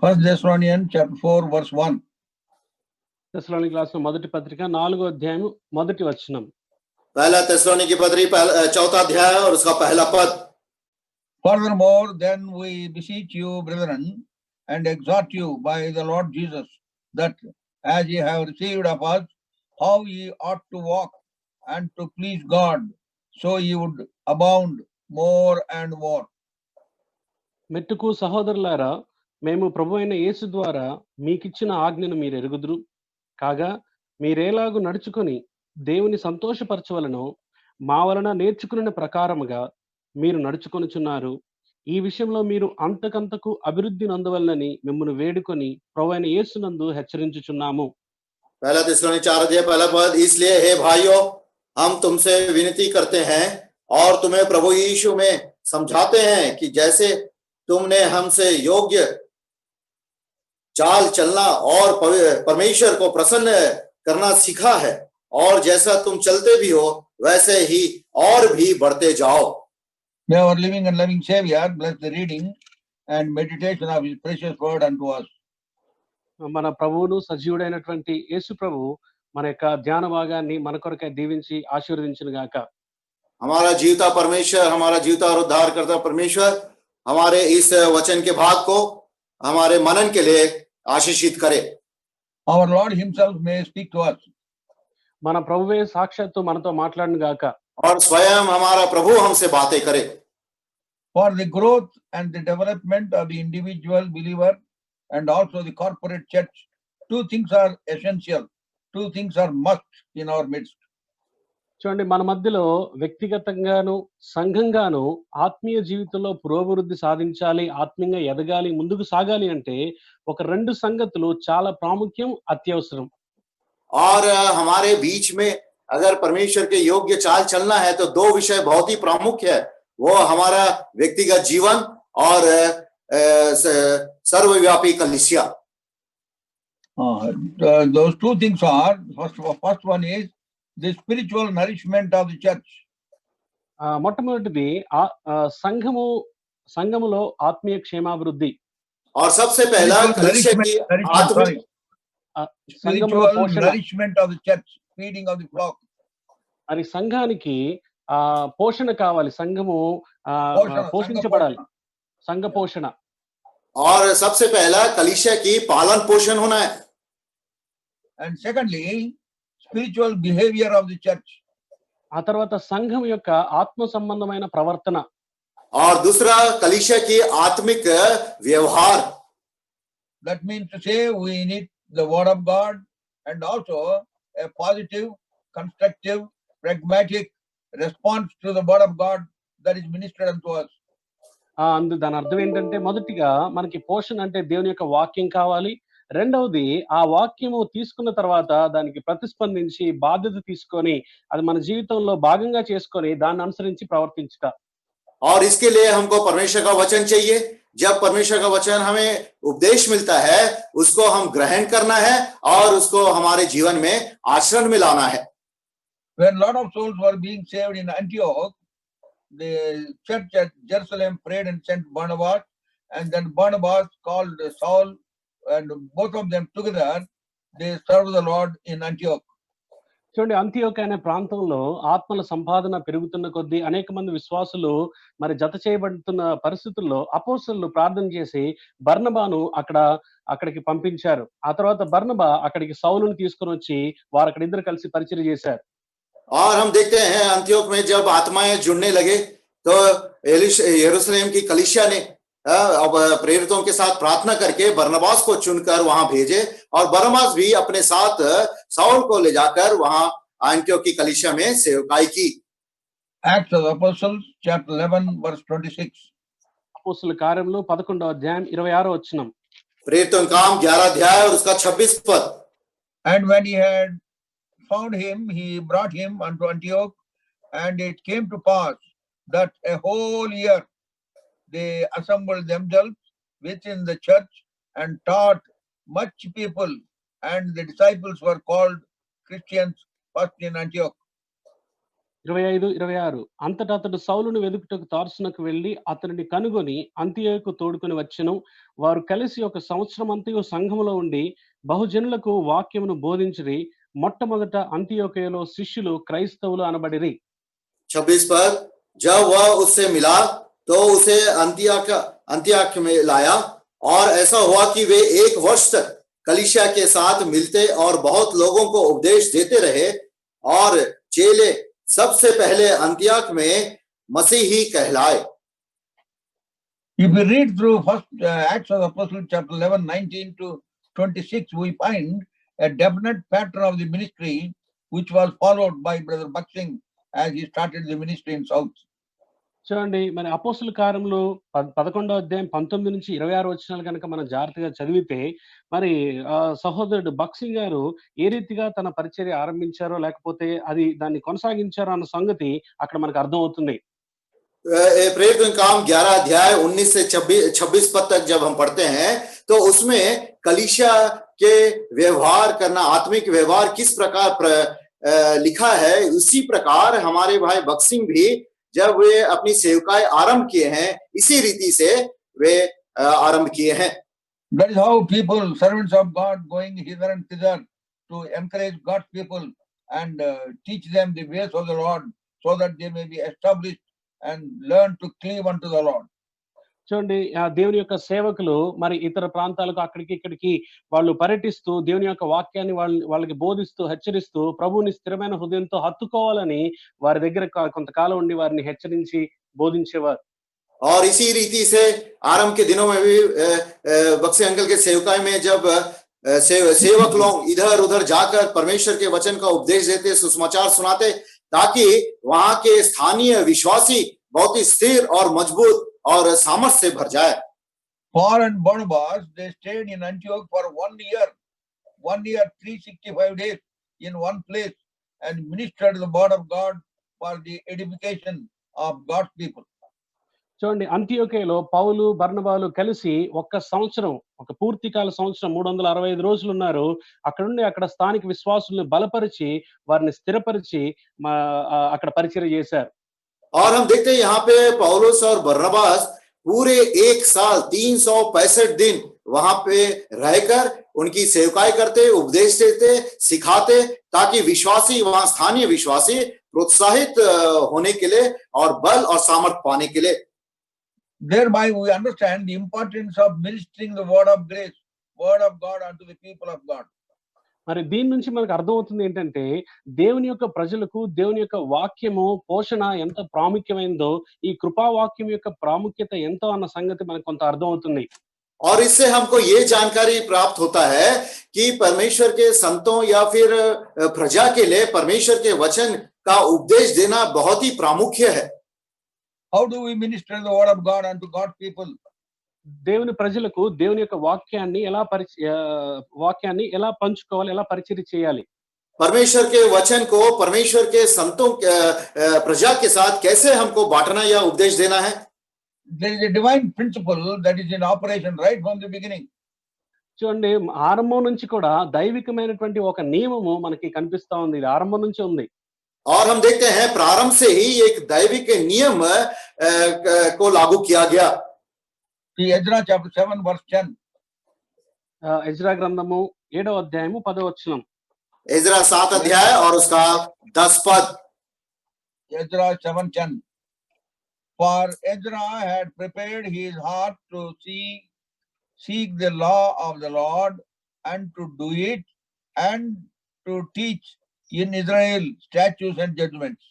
First Thessalonians chapter 4 verse 1. తెస్సలోనికీయులకు రాసిన మొదటి పత్రిక 4వ అధ్యాయం మొదటి వచనం. पहला तेस्सलोनिकी पत्री चौथा अध्याय और उसका पहला पद. Furthermore, then we beseech you, brethren, and exhort you by the Lord Jesus, that as ye have received of us, how ye ought to walk and to please God, so ye would abound more and more. మెట్టుకు సహోదరులారా, మేము ప్రభువైన యేసు ద్వారా మీకిచ్చిన ఆజ్ఞను మీరు ఎరుగుదురు కాగా, మీరేలాగు నడుచుకొని దేవుని సంతోషపరచవలనో మా వలన నేర్చుకున్న ప్రకారముగా మీరు నడుచుకొనుచున్నారు. ఈ విషయంలో మీరు అంతకంతకు అభివృద్ధి నందవలనని మిమ్మల్ని వేడుకొని ప్రభువైన యేసునందు హెచ్చరించుచున్నాము. पहला तेस्सलोनिकी 4 अध्याय पहला पद. इसलिए हे भाइयों, हम तुमसे विनती करते हैं और तुम्हें प्रभु यीशु में समझाते हैं कि जैसे तुमने हमसे योग्य चाल चलना और परमेश्वर को प्रसन्न करना सीखा है, और जैसा तुम चलते भी हो वैसे ही और भी बढ़ते जाओ. May our living and loving Savior bless the reading and meditation of His precious word unto us. మన ప్రభువును సజీవుడైనటువంటి యేసు ప్రభువు మన యొక్క ధ్యాన భాగాన్ని మన కొరకై దీవించి ఆశీర్వదించును గాక. हमारा जीवता परमेश्वर, हमारा जीवता और उद्धार करता परमेश्वर हमारे इस वचन के भाग को हमारे मनन के लिए आशीषित करे. Our Lord Himself may speak to us. మన ప్రభువే సాక్షాత్తు మనతో మాట్లాడును గాక. और स्वयं हमारा प्रभु हमसे बातें करे. For the growth and the development of the individual believer and also the corporate church, two things are essential. Two things are must in our midst. చూడండి, మన మధ్యలో వ్యక్తిగతంగాను సంఘంగాను ఆత్మీయ జీవితంలో పురోభివృద్ధి సాధించాలి, ఆత్మీయంగా ఎదగాలి, ముందుకు సాగాలి అంటే ఒక రెండు సంగతులు చాలా ప్రాముఖ్యం, అత్యవసరం. और हमारे बीच में अगर परमेश्वर के योग्य चाल चलना है तो दो विषय बहुत ही प्रमुख है. वो हमारा व्यक्तिगत जीवन और सर्वव्यापी कलीसिया. Those two things are, first one is the spiritual nourishment of the church. మొట్టమొదటిది సంఘములో ఆత్మీయ క్షేమాభివృద్ధి. और सबसे पहला कलीसिया की आत्मिक spiritual nourishment of the church, feeding of the flock. అది సంఘానికి పోషణ కావాలి, సంఘము పోషించబడాలి, సంఘ పోషణ. और सबसे पहला कलीसिया की पालन पोषण होना है. And secondly, spiritual behavior of the church. ఆ తర్వాత సంఘం యొక్క ఆత్మ సంబంధమైన ప్రవర్తన. और दूसरा कलीसिया की आत्मिक व्यवहार. That means to say we need the word of God and also a positive, constructive, pragmatic response to the word of God that is ministered unto us. దాని అర్థం ఏంటంటే, మొదటిగా మనకి పోషణ అంటే దేవుని యొక్క వాక్యం కావాలి. రెండవది ఆ వాక్యము తీసుకున్న తర్వాత దానికి ప్రతిస్పందించి బాధ్యత తీసుకొని అది మన జీవితంలో భాగంగా చేసుకొని దాన్ని అనుసరించి ప్రవర్తించుట. और इसके लिए हमको परमेश्वर का वचन चाहिए. जब परमेश्वर का वचन हमें उपदेश मिलता है उसको हम ग्रहण करना है और उसको हमारे जीवन में आचरण में लाना है. When lot of souls were being saved in Antioch, the church at Jerusalem prayed and sent Barnabas, and then Barnabas called Saul, and both of them together they served the Lord in Antioch. చూడండి, అంతియోకు అనే ప్రాంతంలో ఆత్మల సంపాదన పెరుగుతున్న కొద్దీ అనేక మంది విశ్వాసులు మరి జత చేయబడుతున్న పరిస్థితుల్లో అపోస్తలులు ప్రార్థన చేసి బర్నబాను అక్కడికి పంపించారు. ఆ తర్వాత బర్నబా అక్కడికి సౌలుని తీసుకొని వచ్చి వారు అక్కడ ఇద్దరు కలిసి పరిచర్య చేశారు. और हम देखते हैं अंत्योक में जब आत्माएं जुड़ने लगे तो यरूशलेम की कलीसिया ने अब प्रेरितों के साथ प्रार्थना करके बरनबास को चुनकर वहां भेजे, और बरनबास भी अपने साथ साउल को ले जाकर वहां अंत्योक की कलीसिया में सेवकाई की. Acts of the Apostles chapter 11 verse 26. అపోస్తలుల కార్యములు 11వ అధ్యాయం 26వ వచనం. प्रेरितों का काम 11 अध्याय और उसका 26 पद. And when he had found him, he brought him unto Antioch, and it came to pass that a whole year they assembled themselves within the church and taught much people, and the disciples were called Christians first in Antioch. 25, 26 అంతటా అతడు సౌలును వెదుకుటకు తార్సునకు వెళ్లి అతనిని కనుగొని అంతియోకు తోడుకొని వచ్చెను. వారు కలిసి ఒక సంవత్సరమంతయు సంఘములో ఉండి బహుజనులకు వాక్యమును బోధించిరి. మొట్టమొదట అంతియోకయలో శిష్యులు క్రైస్తవులు అనబడిరి. 26 पर जब वह उससे मिला तो उसे अंतियाक में लाया और ऐसा हुआ कि वे 1 वर्ष तक कलीसिया के साथ मिलते और बहुत लोगों को उपदेश देते रहे और चेले सबसे पहले अंतियाक में मसीही कहलाए. If we read through first Acts of the Apostles chapter 11, 19 to 26, we find a definite pattern of the ministry which was followed by Brother Baksing as he started the ministry in South. చూడండి మరి అపోస్తుల కార్యములు 11వ అధ్యాయం 19 నుంచి 26 వచనాలు కనుక మనం జాగ్రత్తగా చదివితే మరి సహోదరుడు బక్సింగ్ గారు ఏ రీతిగా తన పరిచర్య ఆరంభించారో లేకపోతే అది దాన్ని కొనసాగించారో అన్న సంగతి అక్కడ మనకు అర్థమవుతుంది. प्रेरितों का काम 11 अध्याय 19 से 26 पद तक जब हम पढ़ते हैं तो उसमें कलीसिया के व्यवहार करना, आत्मिक व्यवहार किस प्रकार लिखा है, उसी प्रकार हमारे भाई बक्सिंग भी जब वे अपनी सेवकाएं आरंभ किए हैं इसी रीति से वे आरंभ किए हैं. That is how people, servants of God, going hither and thither to encourage God's people and teach them the ways of the Lord so that they may be established and learn to cleave unto the Lord. చూడండి దేవుని యొక్క సేవకులు మరి ఇతర ప్రాంతాలకు అక్కడికి ఇక్కడికి వాళ్ళు పర్యటిస్తూ దేవుని యొక్క వాక్యాన్ని వాళ్ళకి బోధిస్తూ హెచ్చరిస్తూ ప్రభువుని స్థిరమైన హృదయంతో హత్తుకోవాలని వారి దగ్గర కొంతకాలం ఉండి వారిని హెచ్చరించి బోధించేవారు. और इसी रीति से आरंभ के दिनों में भी बक्से अंकल के सेवकाई में जब सेवक लोग इधर उधर जाकर परमेश्वर के वचन का उपदेश देते, सुसमाचार सुनाते ताकि वहां के स्थानीय विश्वासी बहुत ही स्थिर और मजबूत और सामर्थ से भर जाए. Paul and Barnabas, they stayed in Antioch for 1 year, 365 days in one place and ministered the word of God for the edification of God's people. చూడండి అంతియోకయలో పౌలు బర్నబాలు కలిసి ఒక పూర్తికాల సంవత్సరం 365 రోజులు ఉన్నారు. అక్కడ స్థానిక విశ్వాసుల్ని బలపరిచి వారిని స్థిరపరిచి అక్కడ పరిచర్య చేశారు. और हम देखते हैं यहाँ पे पौलुस और बरनबास पूरे 1 साल 365 दिन वहां पे रहकर उनकी सेवकाई करते, उपदेश देते, सिखाते ताकि विश्वासी, वहां स्थानीय विश्वासी प्रोत्साहित होने के लिए और बल और सामर्थ पाने के लिए. Thereby we understand the importance of ministering the word of grace, word of God unto the people of God. మరి దీని నుంచి మనకు అర్థమవుతుంది ఏంటంటే దేవుని యొక్క ప్రజలకు దేవుని యొక్క వాక్యము పోషణ ఎంత ప్రాముఖ్యమైందో ఈ కృపా వాక్యం యొక్క ప్రాముఖ్యత ఎంతో అన్న సంగతి మనకు కొంత అర్థమవుతుంది. और इससे हमको ये जानकारी प्राप्त होता है कि परमेश्वर के संतों या फिर प्रजा के लिए परमेश्वर के वचन का उपदेश देना बहुत ही प्रामुख्य है. How do we minister the word of God unto God's people? దేవుని ప్రజలకు దేవుని యొక్క వాక్యాన్ని ఎలా పంచుకోవాలి, ఎలా పరిచర్య చేయాలి? परमेश्वर के वचन को परमेश्वर के संतों प्रजा के साथ कैसे हमको बांटना या उपदेश देना है? There is a divine principle that is in operation right from the beginning. చూడండి ఆరంభం నుంచి కూడా దైవికమైనటువంటి ఒక నియమము మనకి కనిపిస్తా ఉంది. ఇది ఆరంభం నుంచి ఉంది. और हम देखते हैं प्रारंभ से ही एक दैविक नियम को लागू किया गया. Ezra chapter 7 verse 10. ఎజ్రా గ్రంథము 7వ అధ్యాయము 10వ వచనం. एजरा 7 अध्याय और उसका 10 पद. Ezra 7:10. For Ezra had prepared his heart to seek the law of the Lord and to do it and to teach in Israel statutes and judgments.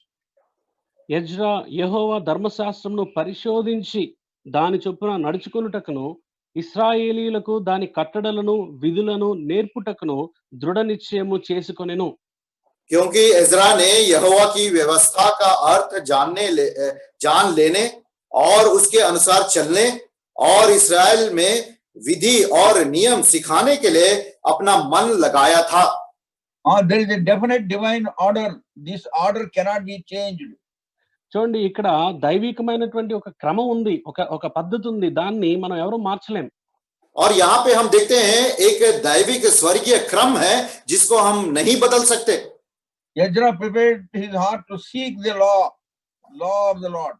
Ezra యెహోవా ధర్మశాస్త్రమును పరిశోధించి దాని చొప్పున నడుచుకొనుటకును ఇశ్రాయేలీయులకు దాని కట్టడలను విధులను నేర్పుటకును దృఢ నిశ్చయము చేసుకొనెను. क्योंकि एजरा ने यहोवा की व्यवस्था का अर्थ जान लेने और उसके अनुसार चलने और इस्राएल में विधि और नियम सिखाने के लिए अपना मन लगाया था. There is a definite divine order. This order cannot be changed. చూడండి ఇక్కడ దైవికమైనటువంటి ఒక క్రమం ఉంది, ఒక పద్ధతి ఉంది. దాన్ని మనం ఎవరు మార్చలేం. और यहाँ पे हम देखते हैं एक दैविक स्वर्गीय क्रम है जिसको हम नहीं बदल सकते. Ezra prepared his heart to seek the law of the Lord.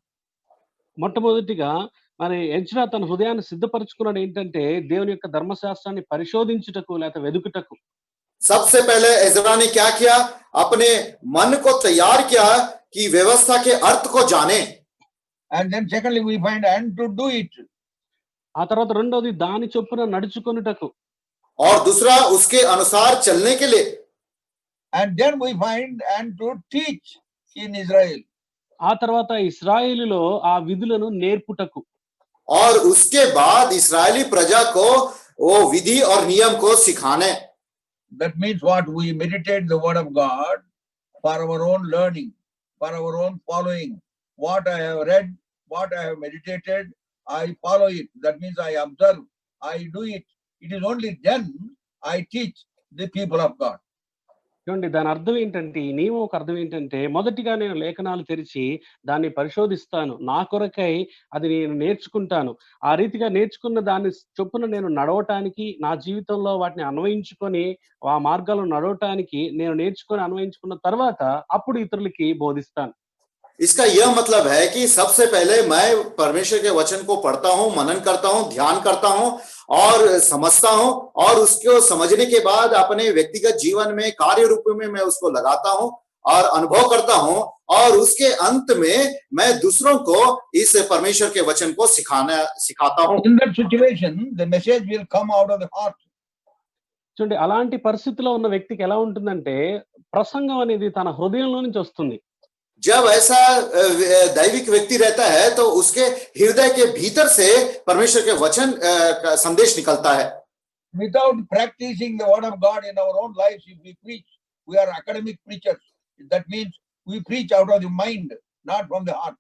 మొట్టమొదటిగా మరి ఎజ్రా తన హృదయాన్ని సిద్ధపరచుకున్నాడు ఏంటంటే దేవుని యొక్క ధర్మశాస్త్రాన్ని పరిశోధించుటకు లేక వెదుకుటకు. सबसे पहले इज़रा ने क्या किया? अपने मन को तैयार किया कि व्यवस्था के अर्थ को जाने. And then secondly we find and to do it. ఆ తర్వాత రెండోది దాని చొప్పున నడుచుకొనుటకు. और दूसरा उसके अनुसार चलने के लिए. And then we find and to teach in Israel. ఆ తర్వాత ఇశ్రాయేలులో ఆ విధులను నేర్పుటకు. और उसके बाद इस्राएली प्रजा को वो विधि और नियम को सिखाने. That means what? We meditate the word of God for our own learning, for our own following. What I have read, what I have meditated, I follow it. That means I observe, I do it. It is only then I teach the people of God. చూడండి దాని అర్థం ఏంటంటే ఈ నియమం ఒక అర్థం ఏంటంటే మొదటిగా నేను లేఖనాలు తెరిచి దాన్ని పరిశోధిస్తాను, నా కొరకై అది నేను నేర్చుకుంటాను. ఆ రీతిగా నేర్చుకున్న దాన్ని చొప్పున నేను నడవటానికి, నా జీవితంలో వాటిని అన్వయించుకొని ఆ మార్గాల్లో నడవటానికి నేను నేర్చుకొని అన్వయించుకున్న తర్వాత అప్పుడు ఇతరులకి బోధిస్తాను. इसका यह मतलब है कि सबसे पहले मैं परमेश्वर के वचन को पढ़ता हूं, मनन करता हूं, ध्यान करता हूं और समझता हूं, और उसको समझने के बाद अपने व्यक्तिगत जीवन में कार्य रूप में मैं उसको लगाता हूं और अनुभव करता हूं, और उसके अंत में मैं दूसरों को इस परमेश्वर के वचन को सिखाता हूं. In that situation, the message will come out of the heart. చూడండి అలాంటి పరిస్థితిలో ఉన్న వ్యక్తికి ఎలా ఉంటుందంటే ప్రసంగం అనేది తన హృదయంలో నుంచి వస్తుంది. जब ऐसा दैविक व्यक्ति रहता है तो उसके हृदय के भीतर से परमेश्वर के वचन का संदेश निकलता है. Without practicing the word of God in our own lives, if we preach, we are academic preachers. That means we preach out of the mind, not from the heart.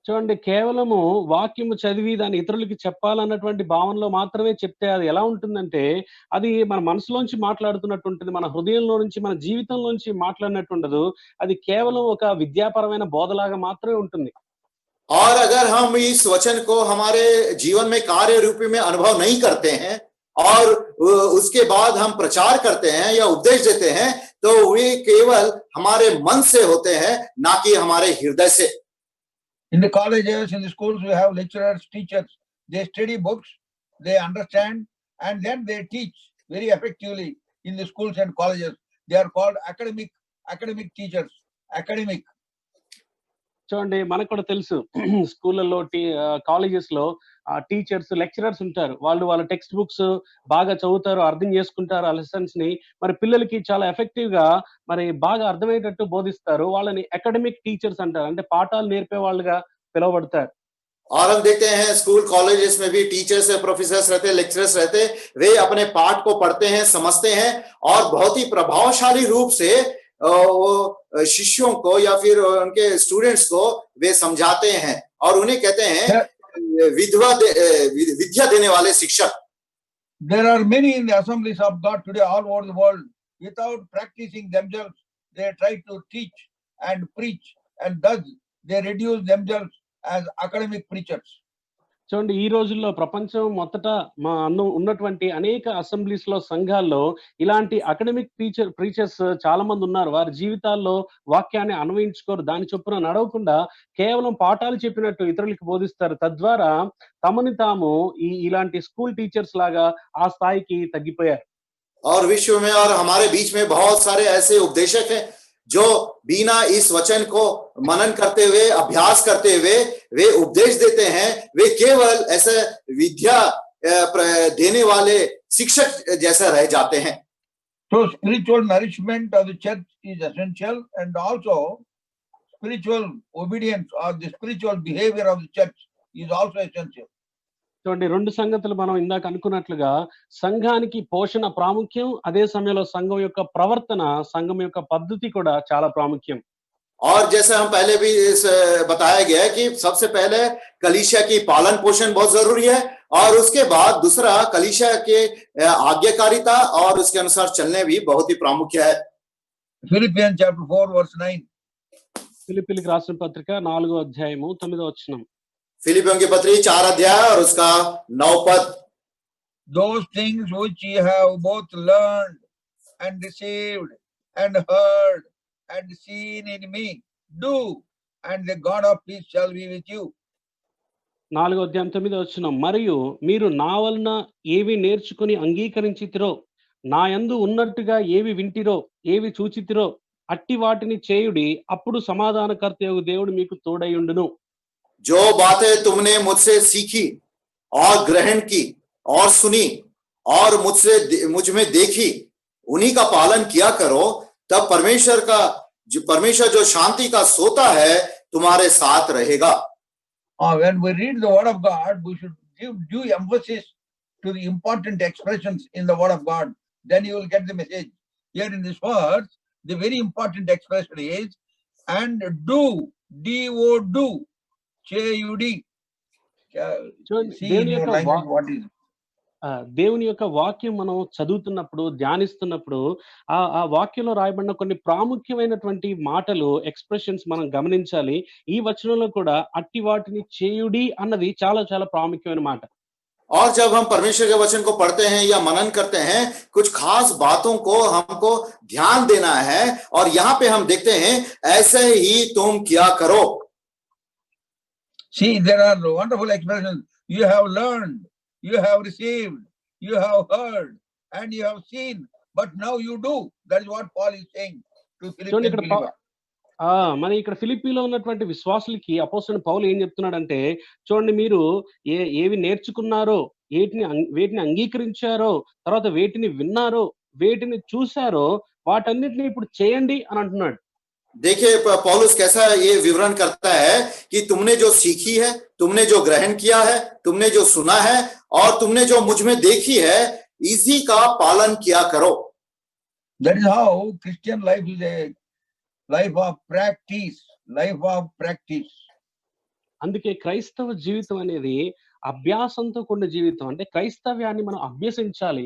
చూడండి కేవలము వాక్యము చదివి దాన్ని ఇతరులకి చెప్పాలన్నటువంటి భావనలో మాత్రమే చెప్తే అది ఎలా ఉంటుందంటే అది మన మనసులోంచి మాట్లాడుతున్నట్టు ఉంటుంది, మన హృదయంలో నుంచి మన జీవితంలోంచి మాట్లాడినట్టు ఉండదు. అది కేవలం ఒక విద్యాపరమైన బోధలాగా మాత్రమే ఉంటుంది. और अगर हम इस वचन को हमारे जीवन में कार्य रूप में अनुभव नहीं करते हैं और उसके बाद हम प्रचार करते हैं या उपदेश देते हैं तो वे केवल हमारे मन से होते हैं, ना कि हमारे हृदय से. In the colleges, in the schools, we have lecturers, teachers. They study books, they understand, and then they teach very effectively in the schools and colleges. They are called academic teachers. Academic. చూడండి మనకు కూడా తెలుసు స్కూళ్ళల్లో colleges లో teachers lecturers ఉంటారు. వాళ్ళ text books బాగా చదువుతారు, అర్థం చేసుకుంటారు ఆ లెసన్స్ ని. మరి పిల్లలకి చాలా ఎఫెక్టివ్ గా మరి బాగా అర్థమయ్యేటట్టు బోధిస్తారు. వాళ్ళని అకాడమిక్ టీచర్స్ అంటారు, అంటే పాఠాలు నేర్పే వాళ్ళుగా పిలువబడతారు. और हम देखते हैं स्कूल कॉलेजेस में भी टीचर्स प्रोफेसर्स रहते, लेक्चरर्स रहते, वे अपने पाठ को पढ़ते हैं, समझते हैं और बहुत ही प्रभावशाली रूप से वो शिष्यों को या फिर उनके स्टूडेंट्स को वे समझाते हैं और उन्हें कहते हैं विद्या देने वाले शिक्षक. There are many in the assemblies of God today all over the world. Without practicing themselves, they try to teach and preach, and thus they reduce themselves as academic preachers. చూడండి ఈ రోజుల్లో ప్రపంచం మొత్తట ఉన్నటువంటి అనేక అసెంబ్లీస్ లో సంఘాల్లో ఇలాంటి academic preachers చాలా మంది ఉన్నారు. వారి జీవితాల్లో వాక్యాన్ని అన్వయించుకోరు, దాని చొప్పున నడవకుండా కేవలం పాఠాలు చెప్పినట్టు ఇతరులకు బోధిస్తారు. తద్వారా తమని తాము ఇలాంటి స్కూల్ టీచర్స్ లాగా ఆ స్థాయికి తగ్గిపోయారు. और विश्व में और हमारे बीच में बहुत सारे ऐसे उपदेशक हैं जो बिना इस वचन को मनन करते हुए, अभ्यास करते हुए वे उपदेश देते हैं. वे केवल ऐसे विद्या देने वाले शिक्षक जैसा रह जाते हैं. So spiritual nourishment of the church is essential, and also spiritual obedience or the spiritual behavior of the church is also essential. చూడండి రెండు సంగతులు మనం ఇందాక అనుకున్నట్లుగా సంఘానికి పోషణ ప్రాముఖ్యం, అదే సమయంలో సంఘం యొక్క ప్రవర్తన, సంఘం యొక్క పద్ధతి కూడా చాలా ప్రాముఖ్యం. और जैसे हम पहले भी बताया गया है कि सबसे पहले कलीसिया की पालन पोषण बहुत जरूरी है और उसके बाद दूसरा कलीसिया के आज्ञाकारिता और उसके अनुसार चलने भी बहुत ही प्रामुख्य है. Philippians chapter 4 verse 9. ఫిలిప్పీయులకు రాసిన పత్రిక 4వ అధ్యాయము 9వ వచనం. फिलिपियों की पत्री 4 अध्याय और उसका 9 पद. Those things which ye have both learned and received and heard and seen in me. Do, and the God of peace shall be with you. 4వ అధ్యాయం 9వ వచనం, మరియు మీరు నా వలన ఏవి నేర్చుకుని అంగీకరించితిరో, నా యందు ఉన్నట్టుగా ఏవి వింటిరో, ఏవి చూచితిరో అట్టి వాటిని చేయుడి, అప్పుడు సమాధానకర్తయగు దేవుడు మీకు తోడైయుండును. जो बातें तुमने मुझसे सीखी और ग्रहण की और सुनी और मुझ में देखी, उन्हीं का पालन किया करो, तब परमेश्वर जो शांति का सोता है तुम्हारे साथ रहेगा. When we read the word of God, we should give due emphasis to the important expressions in the word of God. Then you will get the message. Here in this verse, the very important expression is, and do, D-O-do, Cheyudi. See in your language what is. దేవుని యొక్క వాక్యం మనం చదువుతున్నప్పుడు, ధ్యానిస్తున్నప్పుడు ఆ వాక్యంలో రాయబడిన కొన్ని ప్రాముఖ్యమైనటువంటి మాటలు, ఎక్స్‌ప్రెషన్స్ మనం గమనించాలి. ఈ వచనంలో కూడా అట్టి వాటిని చేయుడి అన్నది చాలా చాలా ప్రాముఖ్యమైన మాట. और जब हम परमेश्वर के वचन को पढ़ते हैं या मनन करते हैं, कुछ खास बातों को हमको ध्यान देना है, और यहाँ पे हम देखते हैं ऐसे ही तुम किया करो. See, there are wonderful expressions. You have learned, you have received, you have heard, and you have seen, but now you do. That is what Paul is saying to Philippian believer. మన ఇక్కడ ఫిలిప్పీలో ఉన్నటువంటి విశ్వాసులకి అపోస్తలుడు పౌలు ఏం చెప్తున్నాడంటే, చూడండి, మీరు ఏవి నేర్చుకున్నారో, వేటిని అంగీకరించారో, తర్వాత వేటిని విన్నారో, వేటిని చూశారో వాటన్నిటిని ఇప్పుడు చేయండి అని అంటున్నాడు. देखिए पौलुस कैसा ये विवरण करता है कि तुमने जो सीखी है, तुमने जो ग्रहण किया है, तुमने जो सुना है और तुमने जो मुझ में देखी है, इसी का पालन किया करो. That is how Christian life is a life of practice, life of practice. అందుకే క్రైస్తవ జీవితం అనేది అభ్యాసంతో కూడిన జీవితం. అంటే క్రైస్తవ్యాన్ని మనం అభ్యసించాలి,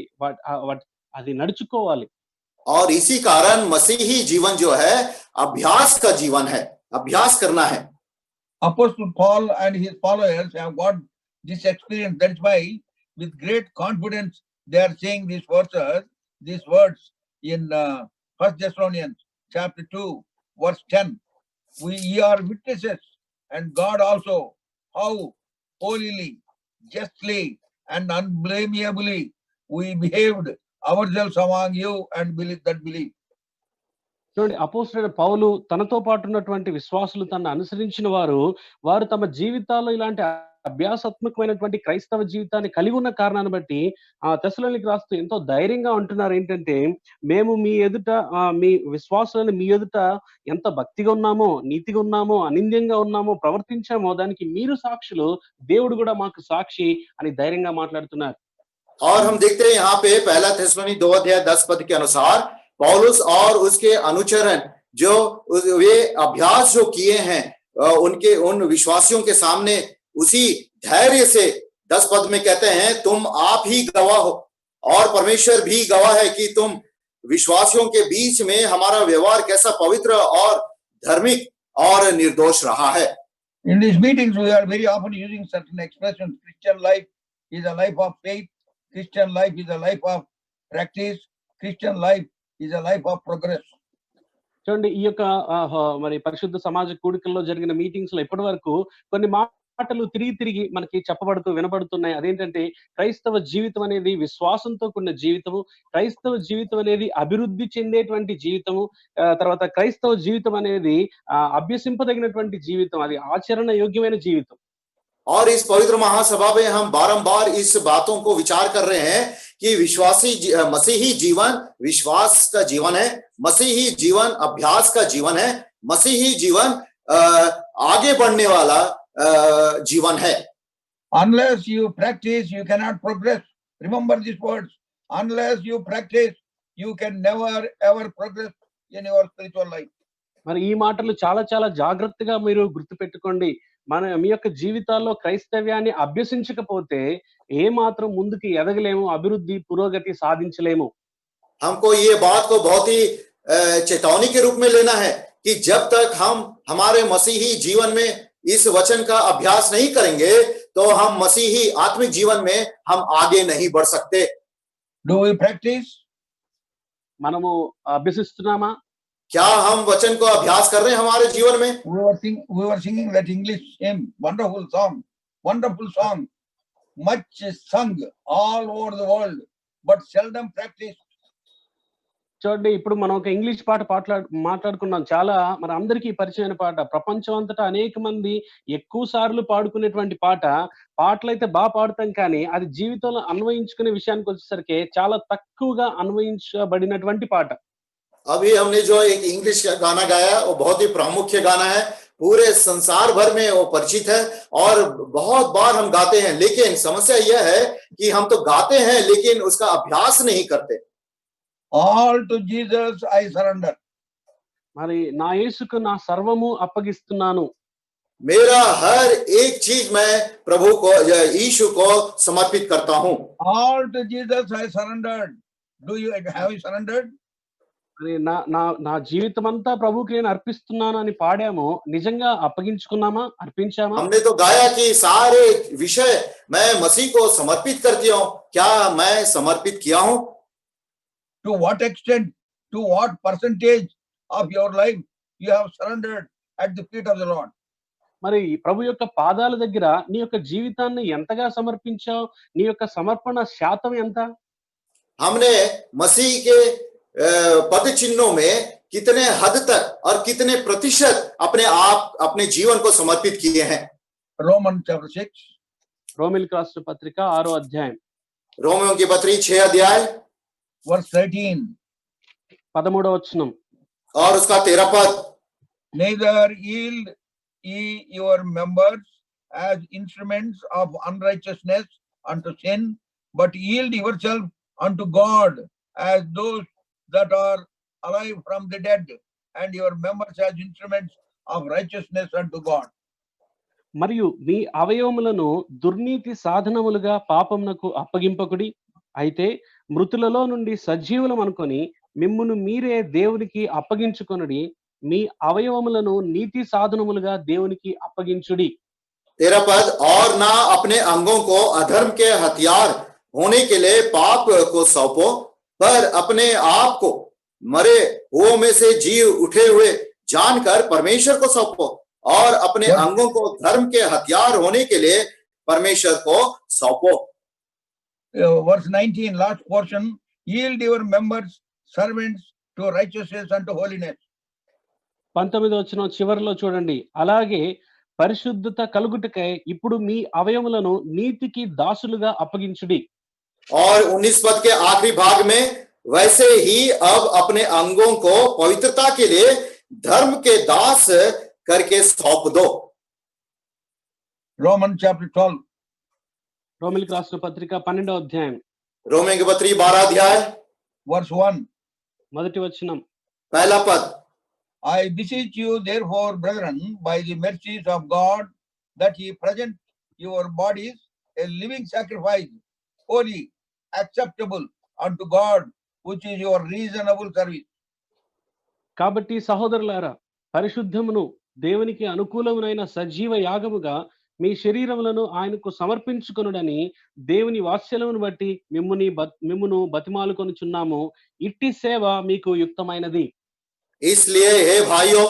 అది నడుచుకోవాలి. और इसी कारण मसीही जीवन जो है अभ्यास का जीवन है, अभ्यास करना है. Apostle Paul and his followers have got this experience. That's why with great confidence they are saying these words in 1 Thessalonians chapter 2 verse 10. We are witnesses, and God also, how holily, justly and unblameably we behaved ourselves among you and believe. చూడండి, అపోస్తలుడైన పౌలు తనతో పాటు ఉన్నటువంటి విశ్వాసులు తనను అనుసరించిన వారు తమ జీవితాల్లో ఇలాంటి అభ్యాసాత్మకమైనటువంటి క్రైస్తవ జీవితాన్ని కలిగి ఉన్న కారణాన్ని బట్టి తెస్సలోనికీయులకు రాస్తూ ఎంతో ధైర్యంగా అంటున్నారు ఏంటంటే, మేము మీ ఎదుట, మీ విశ్వాసులను మీ ఎదుట ఎంత భక్తిగా ఉన్నామో, నీతిగా ఉన్నామో, అనింద్యంగా ఉన్నామో, ప్రవర్తించామో దానికి మీరు సాక్షులు, దేవుడు కూడా మాకు సాక్షి అని ధైర్యంగా మాట్లాడుతున్నారు. और हम देखते हैं यहाँ पे 1 थिस्सलुनी 2:10 के अनुसार पौलुस और उसके अनुचरण जो वे अभ्यास जो किए हैं, उन विश्वासियों के सामने उसी धैर्य से 10 पद में कहते हैं, तुम आप ही गवाह हो और परमेश्वर भी गवाह है कि तुम विश्वासियों के बीच में हमारा व्यवहार कैसा पवित्र और धार्मिक और निर्दोष रहा है. In these meetings we are very often using certain expressions. Christian life is a life of faith. Christian life is a life of practice. Christian life is a life of progress. చూడండి, ఈ యొక్క మరి పరిశుద్ధ సమాజ కూడికల్లో జరిగిన meetings లో ఇప్పటి వరకు కొన్ని మాటలు తిరిగి మనకి చెప్పబడుతూ వినబడుతున్నాయి. అదేంటంటే, క్రైస్తవ జీవితం అనేది విశ్వాసంతో కూడిన జీవితము, క్రైస్తవ జీవితం అనేది అభివృద్ధి చెందేటువంటి జీవితము, తర్వాత క్రైస్తవ జీవితం అనేది అభ్యసింపదగినటువంటి జీవితం, అది ఆచరణ యోగ్యమైన జీవితం. और इस पवित्र महासभा में हम बारंबार इस बातों को विचार कर रहे हैं कि मसीही जीवन विश्वास का जीवन है, मसीही जीवन अभ्यास का जीवन है, मसीही जीवन आगे बढ़ने वाला जीवन है. Unless you practice, you cannot progress. Remember these words. Unless you practice, you can never ever progress in your spiritual life. మరి ఈ మాటలు చాలా చాలా జాగ్రత్తగా మీరు గుర్తుపెట్టుకోండి. మీ యొక్క జీవితాల్లో క్రైస్తవ్యాన్ని అభ్యసించకపోతే ఏ మాత్రం ముందుకు ఎదగలేము, అభివృద్ధి పురోగతి సాధించలేము. हमको ये बात को बहुत ही चेतावनी के रूप में लेना है कि जब तक हम हमारे मसीही जीवन में इस वचन का अभ्यास नहीं करेंगे तो हम मसीही आत्मिक जीवन में हम आगे नहीं बढ़ सकते. Do we practice? మనము అభ్యసిస్తున్నామా? क्या हम वचन को अभ्यास कर रहे हैं हमारे जीवन में? We were singing that English hymn, wonderful song, much sung all over the world, but seldom practiced. చూడండి, ఇప్పుడు మనం ఒక ఇంగ్లీష్ పాట మాట్లాడుకున్నాం. చాలా మన అందరికీ పరిచయమైన పాట. ప్రపంచం అంతటా అనేక మంది ఎక్కువ సార్లు పాడుకునేటువంటి పాట. పాటలైతే పాడతాం కానీ, అది జీవితంలో అన్వయించుకునే విషయానికి వచ్చేసరికి చాలా తక్కువగా అన్వయించబడినటువంటి పాట. अभी हमने जो एक इंग्लिश का गाना गाया, वो बहुत ही प्रामुख्य गाना है, पूरे संसार भर में वो परिचित है और बहुत बार हम गाते हैं, लेकिन समस्या यह है कि हम तो गाते हैं लेकिन उसका अभ्यास नहीं करते. All to Jesus I surrender. మరి నా యేసుకు నా సర్వము అప్పగిస్తున్నాను. मेरा हर एक चीज मैं प्रभु को, यीशु को समर्पित करता हूं. All to Jesus I surrendered. Have you surrendered? మరి నా జీవితం అంతా ప్రభువుకి నేను అర్పిస్తున్నాను అని పాడాము. నిజంగా అప్పగించుకున్నామా? అర్పించామా? हमने तो गाया कि सारे विषय मैं मसीह को समर्पित करती हूं. क्या मैं समर्पित किया हूं? To what extent, to what percentage of your life you have surrendered at the feet of the Lord? మరి ప్రభు యొక్క పాదాల దగ్గర నీ యొక్క జీవితాన్ని ఎంతగా సమర్పించావు? నీ యొక్క సమర్పణ శాతం ఎంత? हमने मसीह के पद चिन्हों में कितने हद तक और कितने प्रतिशत अपने जीवन को समर्पित किए हैं? Romans chapter 6. రోమిలికి రాసిన పత్రిక 6వ అధ్యాయం. रोमियों की पत्री 6 अध्याय verse 13. 13వ వచనం. और उसका 13 पद. Neither yield ye your members as instruments of unrighteousness unto sin, but yield yourself unto God as those that are alive from the dead, and your members as instruments of righteousness unto God. మరియు మీ అవయవములను దుర్నీతి సాధనములుగా పాపమునకు అప్పగింపకుడి. అయితే మృతులలో నుండి సజీవులం అనుకొని మిమ్మును మీరే దేవునికి అప్పగించుకొనుడి. మీ అవయవములను నీతి సాధనములుగా దేవునికి అప్పగించుడి. 13 पद. और ना अपने अंगों को अधर्म के हथियार होने के लिए पाप को सौंपो, पर अपने आप को मरे हुओं में से जी उठे हुए जानकर परमेश्वर को सौंपो, और अपने अंगों को धर्म के हथियार होने के लिए परमेश्वर को सौंपो. Verse 19, last portion. Yield your members servants to righteousness and to holiness. 19వ వచనం చివరిలో చూడండి. అలాగే పరిశుద్ధత కలుగుటకై ఇప్పుడు మీ అవయవములను నీతికి దాసులుగా అప్పగించుడి. और 19 पद के आखिरी भाग में वैसे ही अब अपने अंगों को पवित्रता के लिए धर्म के दास करके सौंप दो. Romans chapter 12. రోమిలికి రాసిన పత్రిక 12వ అధ్యాయం. रोमियों की पत्री 12 अध्याय verse 1. మొదటి వచనం. पहला पद. I beseech you therefore, brethren, by the mercies of God, that ye present your bodies a living sacrifice, holy, acceptable unto God, which is your reasonable service. కాబట్టి సహోదరులారా, పరిశుద్ధమును దేవునికి అనుకూలమునైన సజీవ యాగముగా మీ శరీరములను ఆయనకు సమర్పించుకొనుడని దేవుని వాత్సల్యమును బట్టి మిమ్మును బతిమాలుకొనుచున్నాము. ఇట్టి సేవ మీకు యుక్తమైనది. इसलिए हे भाइयों,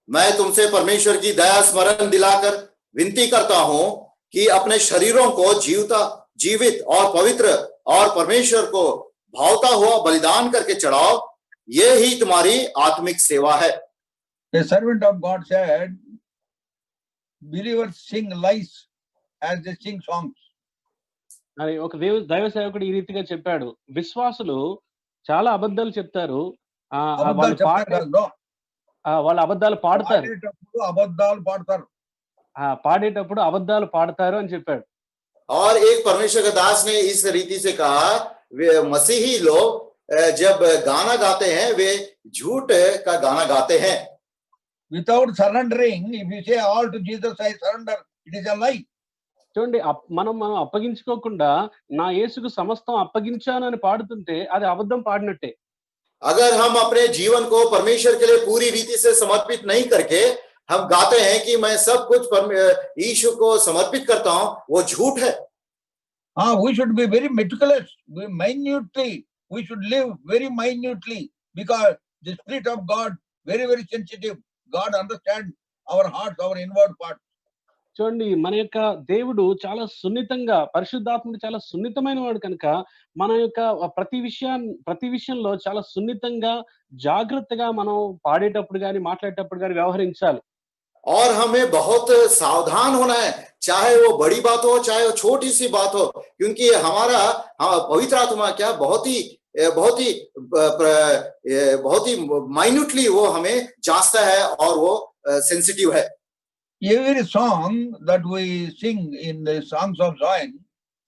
मैं तुमसे परमेश्वर की दया स्मरण दिलाकर विनती करता हूं कि अपने शरीरों को जीवित और पवित्र और परमेश्वर को भावता हुआ बलिदान करके चढ़ाओ. ये ही तुम्हारी आत्मिक सेवा है. A servant of God said, believers sing lies as they sing songs. అని ఒక దైవ సేవకుడు ఈ రీతిగా చెప్పాడు. విశ్వాసులు చాలా అబద్ధాలు చెప్తారు. వాళ్ళు అబద్ధాలు పాడతారు. పాడేటప్పుడు అబద్ధాలు పాడతారు అని చెప్పాడు. और एक परमेश्वर का दास ने इस रीति से कहा, वे मसीही लोग जब गाना गाते हैं वे झूठ का गाना गाते हैं. Without surrendering, if you say all to Jesus I surrender, it is a lie. చూడండి, మనం అప్పగించుకోకుండా నా యేసుకు సమస్తం అప్పగించానని పాడుతుంటే అది అబద్ధం పాడినట్టే. अगर हम अपने जीवन को परमेश्वर के लिए पूरी रीति से समर्पित नहीं करके हम गाते हैं कि मैं सब कुछ यीशु को समर्पित करता हूं, वो झूठ है. We should be very meticulous, minutely. We should live very minutely, because the Spirit of God very, very sensitive. God understands our hearts, our inward parts. చూడండి మన యొక్క దేవుడు చాలా సున్నితంగా, పరిశుద్ధాత్ముడు చాలా సున్నితమైన వాడు కనుక మన యొక్క ప్రతి విషయంలో చాలా సున్నితంగా, జాగ్రత్తగా మనం పాడేటప్పుడు గాని, మాట్లాడేటప్పుడు గాని వ్యవహరించాలి. और हमें बहुत सावधान होना है, चाहे वो बड़ी बात हो चाहे वो छोटी सी बात हो, क्योंकि हमारा पवित्र आत्मा क्या बहुत ही माइन्यूटली वो हमें जांचता है और वो सेंसिटिव है. Every song that we sing in the songs of Zion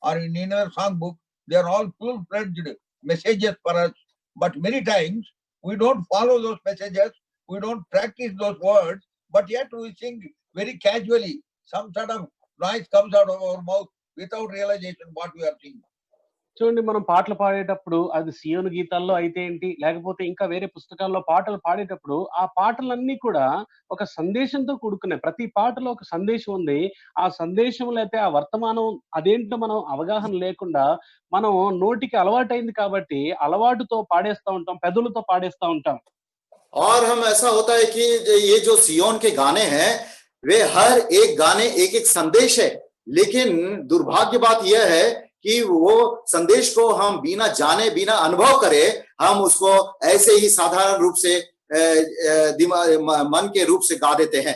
or in our song book, they are all full-fledged messages for us. But many times we don't follow those messages, we don't practice those words, but yet we sing very casually. Some sort of noise comes out of our mouth without realization what we are singing. చూడండి మనం పాటలు పాడేటప్పుడు అది సియోను గీతాల్లో అయితే ఏంటి, లేకపోతే ఇంకా వేరే పుస్తకాల్లో పాటలు పాడేటప్పుడు ఆ పాటలన్నీ కూడా ఒక సందేశంతో కూడుకున్నాయి. ప్రతి పాటలో ఒక సందేశం ఉంది. ఆ సందేశంలో అయితే ఆ వర్తమానం అదేంటో మనం అవగాహన లేకుండా మనం నోటికి అలవాటైంది కాబట్టి అలవాటుతో పాడేస్తా ఉంటాం, పెదవులతో పాడేస్తా ఉంటాం. और हम ऐसा होता है कि ये जो सियोन के गाने हैं वे हर एक गाने एक एक संदेश है, लेकिन दुर्भाग्य बात यह है कि वो संदेश को हम बिना जाने बिना अनुभव करे हम उसको ऐसे ही साधारण रूप से मन के रूप से गा देते हैं.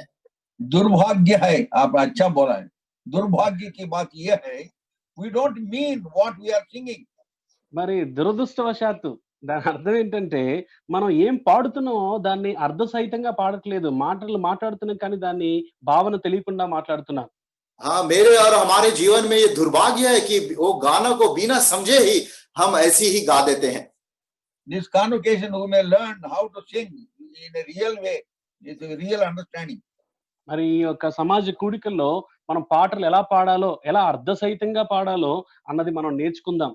दुर्भाग्य है, आप अच्छा बोला है. दुर्भाग्य की बात यह है, we don't mean what we are singing. మరి దురదృష్టవశాత్తు దాని అర్థం ఏంటంటే మనం ఏం పాడుతున్నామో దాన్ని అర్ధసహితంగా పాడట్లేదు. మాటలు మాట్లాడుతున్నాం కానీ దాన్ని భావన తెలియకుండా మాట్లాడుతున్నాం. हाँ, मेरे और हमारे जीवन में ये दुर्भाग्य है कि वो गाना को बिना समझे ही हम ऐसी ही गा देते हैं. This convocation we may learn how to sing in a real way, with a real understanding. మరి ఈ యొక్క సమాజ కూడికల్లో మనం పాటలు ఎలా పాడాలో, ఎలా అర్ధసహితంగా పాడాలో అన్నది మనం నేర్చుకుందాం.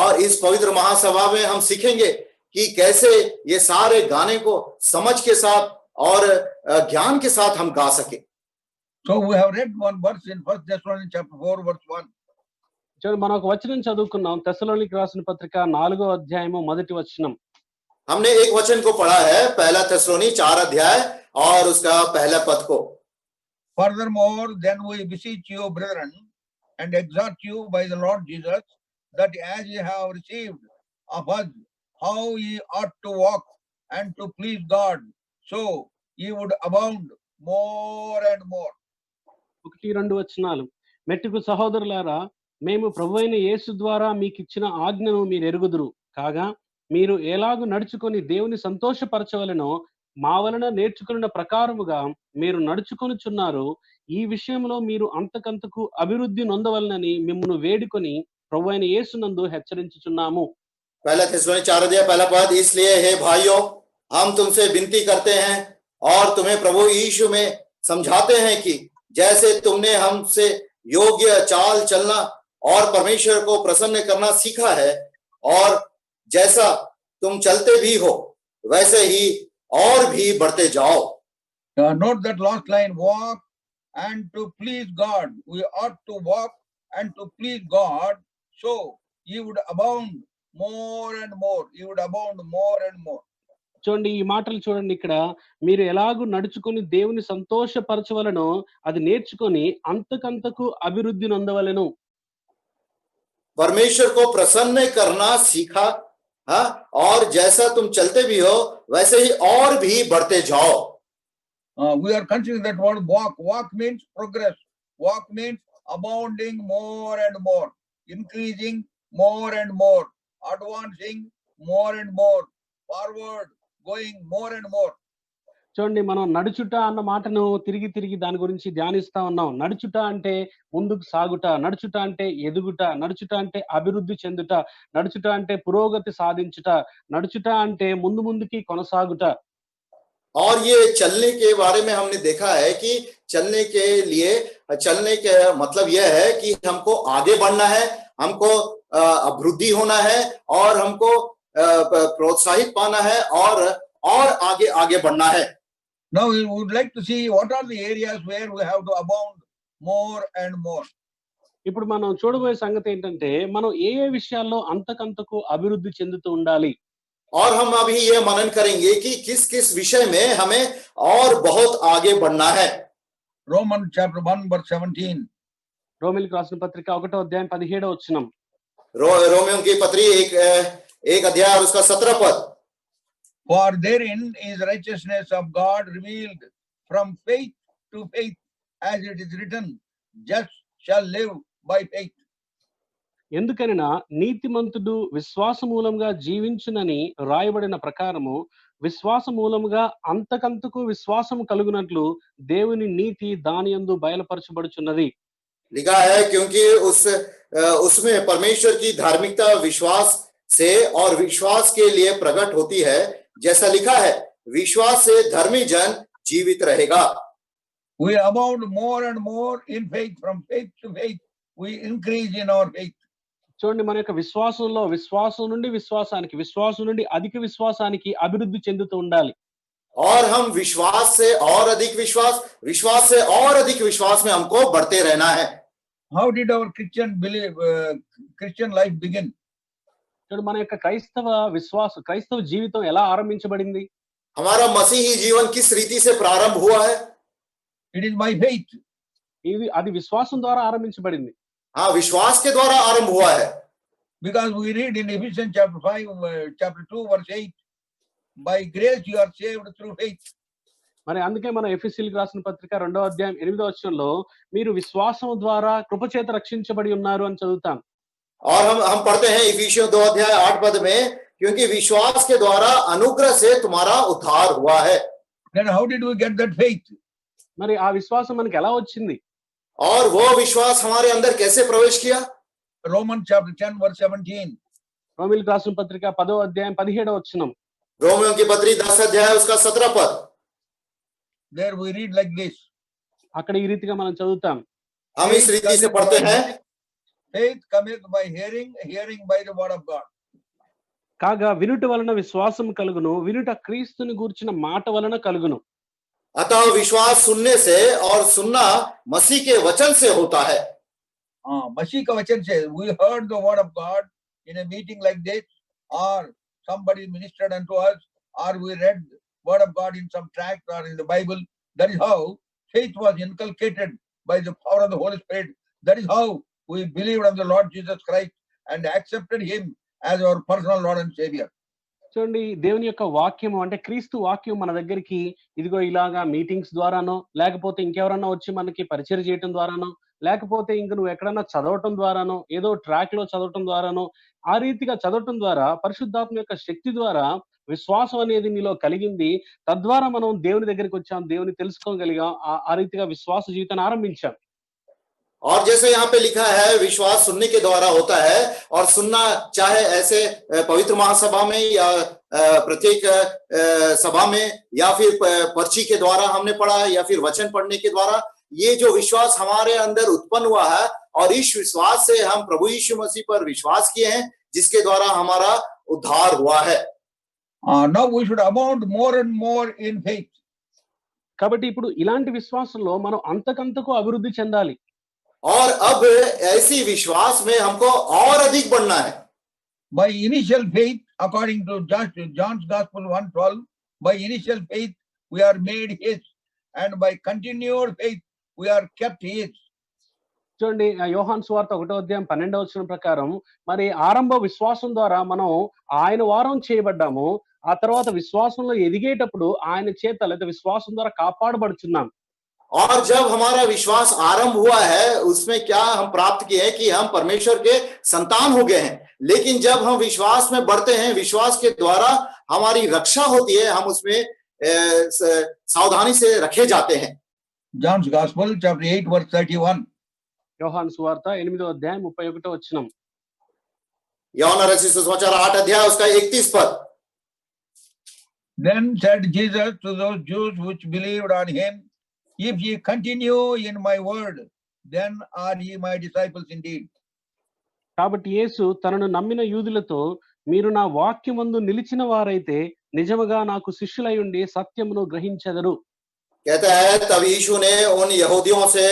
और इस पवित्र महासभा में हम सीखेंगे कि कैसे ये सारे गाने को समझ के साथ और ज्ञान के साथ हम गा सके. So we have read one verse in 1 Thessalonians chapter 4 verse 1. చూడండి మనం ఒక వచనం చదువుకున్నాం. తెస్సలోనికీయులకు రాసిన పత్రిక 4వ అధ్యాయము మొదటి వచనం. हमने एक वचन को पढ़ा है, पहला थिस्सलुनी 4 अध्याय और उसका पहला पद को. Furthermore, then we beseech you, brethren, and exhort you by the Lord Jesus, that as ye have received of us how ye ought to walk and to please God, so ye would abound more and more. 1-2 వచనాలు. మెట్టుకు సహోదరులారా, మేము ప్రభువైన యేసు ద్వారా మీకిచ్చిన ఆజ్ఞను మీరు ఎరుగుదురు కాగా, మీరు ఎలాగు నడుచుకొని దేవుని సంతోషపరచవలెనో మా వలన నేర్చుకున్న ప్రకారముగా మీరు నడుచుకొనుచున్నారు. ఈ విషయంలో మీరు అంతకంతకు అభివృద్ధి నొందవలనని మిమ్మును వేడుకొని ప్రభువైన యేసునందు హెచ్చరించుచున్నాము. पहला थिस्सलुनी 4 अध्याय पहला पद, इसलिए हे भाइयों हम तुमसे विनती करते हैं और तुम्हें प्रभु यीशु में समझाते हैं कि जैसे तुमने हमसे योग्य चाल चलना और परमेश्वर को प्रसन्न करना सीखा है और जैसा तुम चलते भी हो वैसे ही और भी बढ़ते जाओ. Note that last line, walk and to please God. We ought to walk and to please God, so ye would abound more and more. You would abound more and more. చూడండి ఈ మాటలు చూడండి. ఇక్కడ మీరు ఎలాగూ నడుచుకొని దేవుని సంతోషపరచవలనో అది నేర్చుకొని అంతకంతకు అభివృద్ధి నొందవలెను. परमेश्वर को प्रसन्न करना सीखा, हाँ, और जैसा तुम चलते भी हो वैसे ही और भी बढ़ते जाओ. We are considering that word walk. Walk means progress. Walk means abounding more and more, increasing more and more, advancing more and more, forward, going more and more. చూడండి మనం నడుచుట అన్న మాటను తిరిగి దాని గురించి ధ్యానిస్తా ఉన్నాం. నడుచుట అంటే ముందుకు సాగుట, నడుచుట అంటే ఎదుగుట, నడుచుట అంటే అభివృద్ధి చెందుట, నడుచుట అంటే పురోగతి సాధించుట, నడుచుట అంటే ముందుకి కొనసాగుట. और ये चलने के बारे में हमने देखा है कि चलने के मतलब यह है कि हमको आगे बढ़ना है, हमको अभिवृद्धि होना है और हमको प्रोत्साहित पाना है और आगे बढ़ना है. Now we would like to see what are the areas where we have to abound more and more. ఇప్పుడు మనం చూడబోయే సంగతి ఏంటంటే మనం ఏ విషయాల్లో అంతకంతకు అభివృద్ధి చెందుతూ ఉండాలి. और हम अभी ये मनन करेंगे कि किस किस विषय में हमें और बहुत आगे बढ़ना है। Romans chapter 1 verse 17. రోమిలికి రాసిన పత్రిక 1వ అధ్యాయం 17వ వచనం. रोमियों की पत्री एक अध्याय और उसका 17 पद। For therein is righteousness of God revealed from faith to faith, as it is written, just shall live by faith. ఎందుకనగా నీతిమంతుడు విశ్వాస మూలంగా జీవించునని రాయబడిన ప్రకారము విశ్వాస మూలముగా అంతకంతకు విశ్వాసము కలుగునట్లు దేవుని నీతి దానియందు బయలుపరచబడుచున్నది. लिखा है क्योंकि उसमें परमेश्वर की धार्मिकता विश्वास से और विश्वास के लिए प्रकट होती है, जैसा लिखा है, विश्वास से धर्मी जन जीवित रहेगा। We abound more and more in faith. From faith to faith, we increase in our faith. చూడండి, మన యొక్క విశ్వాసంలో విశ్వాసం నుండి విశ్వాసానికి, విశ్వాసం నుండి అధిక విశ్వాసానికి అభివృద్ధి చెందుతూ ఉండాలి. और हम विश्वास से और अधिक विश्वास, विश्वास से और अधिक विश्वास में हमको बढ़ते रहना है। How did our Christian life begin? చూడండి, మన యొక్క క్రైస్తవ జీవితం ఎలా ఆరంభించబడింది? हमारा मसीही जीवन किस रीति से प्रारंभ हुआ है? It is by faith. అది విశ్వాసం ద్వారా ఆరంభించబడింది. हाँ, विश्वास के द्वारा आरंभ हुआ है। Because we read in Ephesians chapter 5, chapter 2 verse 8, by grace you are saved through faith. మరి అందుకే మన ఎఫెసీయులకు రాసిన పత్రిక 2వ అధ్యాయం 8వ వచనంలో మీరు విశ్వాసం ద్వారా కృపచేత రక్షించబడి ఉన్నారు అని చదువుతాం. और हम पढ़ते हैं इफिसियों 2 अध्याय 8 पद में, क्योंकि विश्वास के द्वारा अनुग्रह से तुम्हारा उद्धार हुआ है। Then how did we get that faith? మరి ఆ విశ్వాసం మనకి ఎలా వచ్చింది? और वो विश्वास हमारे अंदर कैसे प्रवेश किया? Romans chapter 10 verse 17. రోమిలికి రాసిన పత్రిక 10వ అధ్యాయం 17వ వచనం. रोमियों की पत्री 10 अध्याय उसका 17 पद। There we read like this. అక్కడ ఈ రీతిగా మనం చదువుతాం. हम इस रीति से पढ़ते हैं, Faith cometh by hearing, hearing by the word of God. కాగా వినుట వలన విశ్వాసం కలుగును, వినుట క్రీస్తుని గూర్చిన మాట వలన కలుగును. अतः विश्वास सुनने से और सुनना मसीह के वचन से होता है। Masiih ka vachan says, we heard the word of God in a meeting like this, or somebody ministered unto us, or we read word of God in some tract or in the Bible. That is how faith was inculcated by the power of the Holy Spirit. That is how we believed on the Lord Jesus Christ and accepted him as our personal Lord and Savior. చూడండి, దేవుని యొక్క వాక్యము అంటే క్రీస్తు వాక్యం మన దగ్గరికి ఇదిగో ఇలాగా మీటింగ్స్ ద్వారానో, లేకపోతే ఇంకెవరన్నా వచ్చి మనకి పరిచయం చేయటం ద్వారానో, లేకపోతే ఇంక నువ్వు ఎక్కడన్నా చదవటం ద్వారానో, ఏదో ట్రాక్ లో చదవటం ద్వారానో, ఆ రీతిగా చదవటం ద్వారా పరిశుద్ధాత్మ యొక్క శక్తి ద్వారా విశ్వాసం అనేది నీలో కలిగింది. తద్వారా మనం దేవుని దగ్గరికి వచ్చాం, దేవుని తెలుసుకోగలిగాం, ఆ రీతిగా విశ్వాస జీవితాన్ని ఆరంభించాం. और जैसे यहाँ पे लिखा है, विश्वास सुनने के द्वारा होता है, और सुनना चाहे ऐसे पवित्र महासभा में या प्रत्येक सभा में, या फिर पर्ची के द्वारा हमने पढ़ा, या फिर वचन पढ़ने के द्वारा, ये जो विश्वास हमारे अंदर उत्पन्न हुआ है, और इस विश्वास से हम प्रभु यीशु मसीह पर विश्वास किए हैं, जिसके द्वारा हमारा उद्धार हुआ है। Now we should abound more and more in faith. కాబట్టి ఇప్పుడు ఇలాంటి విశ్వాసంలో మనం అంతకంతకు అభివృద్ధి చెందాలి. और अब ऐसी विश्वास में हमको और अधिक बढ़ना है। By initial faith, according to John's Gospel 1:12, by initial faith we are made his, and by continued faith we are kept his. చూడండి, యోహాను సువార్త 1వ అధ్యాయం 12వ వచనం ప్రకారం మరి ఆరంభ విశ్వాసం ద్వారా మనం ఆయన వారం చేయబడ్డాము. ఆ తర్వాత విశ్వాసంలో ఎదిగేటప్పుడు ఆయన చేత లేదా విశ్వాసం ద్వారా కాపాడబడుచున్నాం. और जब हमारा विश्वास आरंभ हुआ है, उसमें क्या हम प्राप्त किए हैं कि हम परमेश्वर के संतान हो गए हैं। लेकिन जब हम विश्वास में बढ़ते हैं, विश्वास के द्वारा हमारी रक्षा होती है, हम उसमें सावधानी से रखे जाते हैं। John's Gospel chapter 8 verse 31. యోహాను సువార్త 8వ అధ్యాయం 31వ వచనం. यूहन्ना रचित सुसमाचार 8 अध्याय उसका 31 पद। Then said Jesus to those Jews which believed on him, if ye continue in my word, then are ye my disciples indeed. కాబట్టి యేసు తనను నమ్మిన యూదులతో, మీరు నా వాక్యమందు నిలిచిన వారైతే నిజముగా నాకు శిష్యులై ఉండి సత్యమును గ్రహించెదరు. कहता है, तब यीशु ने उन यहूदियों से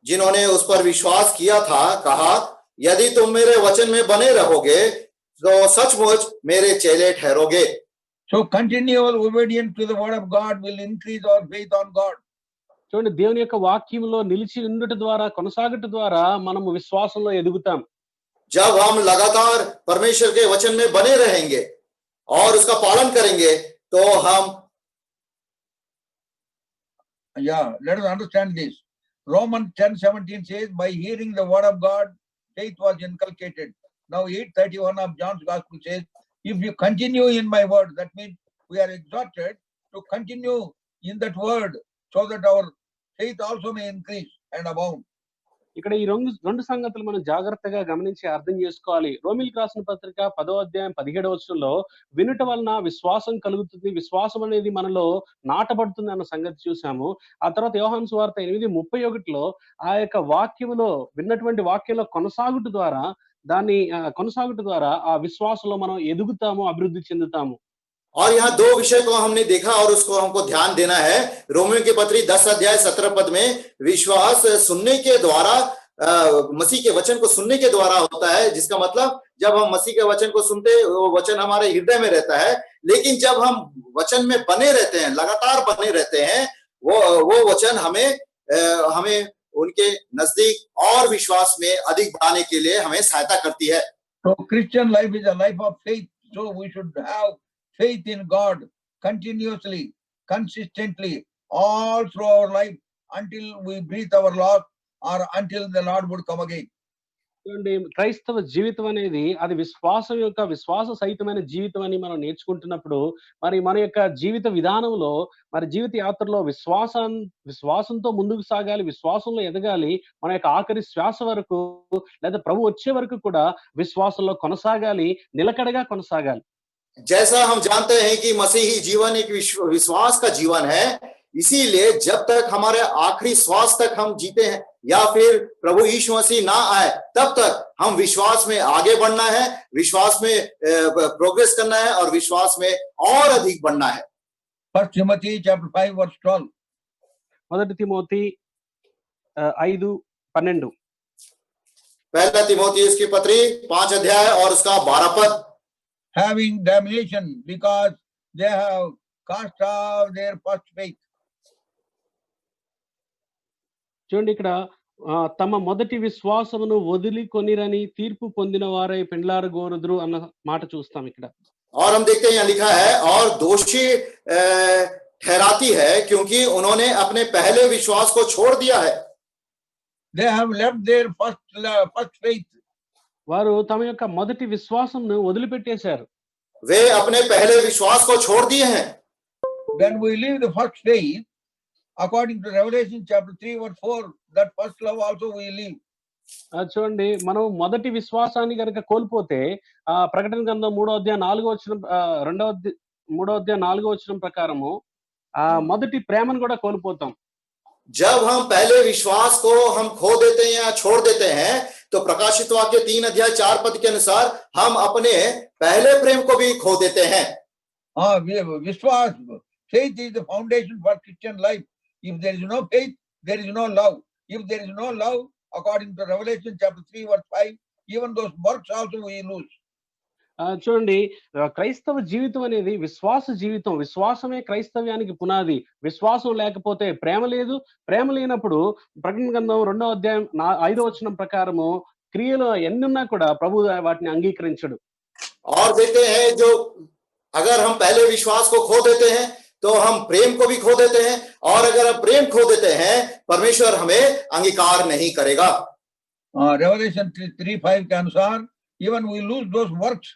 जिन्होंने उस पर विश्वास किया था कहा, यदि तुम मेरे वचन में बने रहोगे तो सचमुच मेरे चेले ठहरोगे। So continual obedience to the word of God will increase our faith on God. చూడండి, దేవుని యొక్క వాక్యంలో నిలిచి ఉండుట ద్వారా, కొనసాగుట ద్వారా మనము విశ్వాసంలో ఎదుగుతాం. जब हम लगातार परमेश्वर के वचन में बने रहेंगे और उसका पालन करेंगे तो हम Yeah, let us understand this. Romans 10:17 says, by hearing the word of God, faith was inculcated. Now 8:31 of John's Gospel says, if you continue in my word, that means we are exhorted to continue in that word so that our faith also may increase and abound. ఇక్కడ ఈ రెండు సంగతులు మనం జాగ్రత్తగా గమనించి అర్థం చేసుకోవాలి. రోమీయులకు రాసిన పత్రిక 10వ అధ్యాయం 17వ వచనంలో వినుట వలన విశ్వాసం కలుగుతుంది, విశ్వాసం అనేది మనలో నాటబడుతుంది అన్న సంగతి చూసాము. ఆ తర్వాత యోహాను సువార్త 8:31లో ఆ యొక్క వాక్యములో విన్నటువంటి వాక్యంలో కొనసాగుట ద్వారా ఆ విశ్వాసంలో మనం ఎదుగుతాము, అభివృద్ధి చెందుతాము. और यहाँ दो विषय को हमने देखा और उसको हमको ध्यान देना है. रोमियो की पत्री 10 अध्याय 17 पद में विश्वास सुनने के द्वारा, मसीह के वचन को सुनने के द्वारा होता है, जिसका मतलब जब हम मसीह के वचन को सुनते वो वचन हमारे हृदय में रहता है. लेकिन जब हम वचन में बने रहते हैं, लगातार बने रहते हैं, वो वचन हमें उनके नजदीक और विश्वास में अधिक बढ़ाने के लिए हमें सहायता करती है. So Christian life is a life of faith. So we should have faith in God continuously, consistently, all through our life until we breathe our last or until the Lord would come again. చూడండి, క్రైస్తవ జీవితం అనేది అది విశ్వాస సహితమైన జీవితం అని మనం నేర్చుకుంటున్నప్పుడు, మరి మన యొక్క జీవిత విధానంలో, మరి జీవిత యాత్రలో విశ్వాసంతో ముందుకు సాగాలి, విశ్వాసంలో ఎదగాలి. మన యొక్క ఆఖరి శ్వాస వరకు లేదా ప్రభు వచ్చే వరకు కూడా విశ్వాసంలో కొనసాగాలి, నిలకడగా కొనసాగాలి. जैसा हम जानते हैं कि मसीही जीवन एक विश्वास का जीवन है, इसीलिए जब तक हमारे आखिरी श्वास तक हम जीते हैं या फिर प्रभु यीशु मसीह ना आए तब तक हम विश्वास में आगे बढ़ना है, विश्वास में प्रोग्रेस करना है और विश्वास में और अधिक बढ़ना है. 1 Timothy chapter 5 verse 12. మొదటి తిమోతి 5:12. पहला तिमोथियुस की पत्री 5 अध्याय और उसका 12 पद. Having damnation because they have cast off their first faith. చూడండి, ఇక్కడ తమ మొదటి విశ్వాసమును వదిలికొనిరని తీర్పు పొందిన వారై పెండ్లారగోరుదురు అన్న మాట చూస్తాం ఇక్కడ. और हम देखते हैं यहाँ लिखा है और दोषी ठहराती है क्योंकि उन्होंने अपने पहले विश्वास को छोड़ दिया है. They have left their first faith. వారు తమ యొక్క మొదటి విశ్వాసంను వదిలిపెట్టేశారు. वे अपने पहले विश्वास को छोड़ दिए हैं. When we leave the first faith, according to Revelation chapter 3 verse 4, that first love also we leave. చూడండి, మనం మొదటి విశ్వాసాన్ని కనుక కోల్పోతే ప్రకటన గ్రంథం 3వ అధ్యాయం 4వ వచనం 3వ అధ్యాయం 4వ వచనం ప్రకారము మొదటి ప్రేమను కూడా కోల్పోతాం. जब हम पहले विश्वास को हम खो देते हैं या छोड़ देते हैं तो प्रकाशित वाक्य 3 अध्याय 4 पद के अनुसार हम अपने पहले प्रेम को भी खो देते हैं. विश्वास, faith is the foundation for Christian life. If there is no faith, there is no love. If there is no love, according to Revelation chapter 3 verse 5, even those works also we lose. చూడండి, క్రైస్తవ జీవితం అనేది విశ్వాస జీవితం. విశ్వాసమే క్రైస్తవ్యానికి పునాది. విశ్వాసం లేకపోతే ప్రేమ లేదు. ప్రేమ లేనప్పుడు ప్రకటన గ్రంథం 2వ అధ్యాయం 5వ వచనం ప్రకారము క్రియలు ఎన్నున్నా కూడా ప్రభు వాటిని అంగీకరించడు. और देखते हैं जो अगर हम पहले विश्वास को खो देते हैं तो हम प्रेम को भी खो देते हैं और अगर हम प्रेम खो देते हैं परमेश्वर हमें अंगीकार नहीं करेगा. Revelation 3:5 के अनुसार even we lose those works.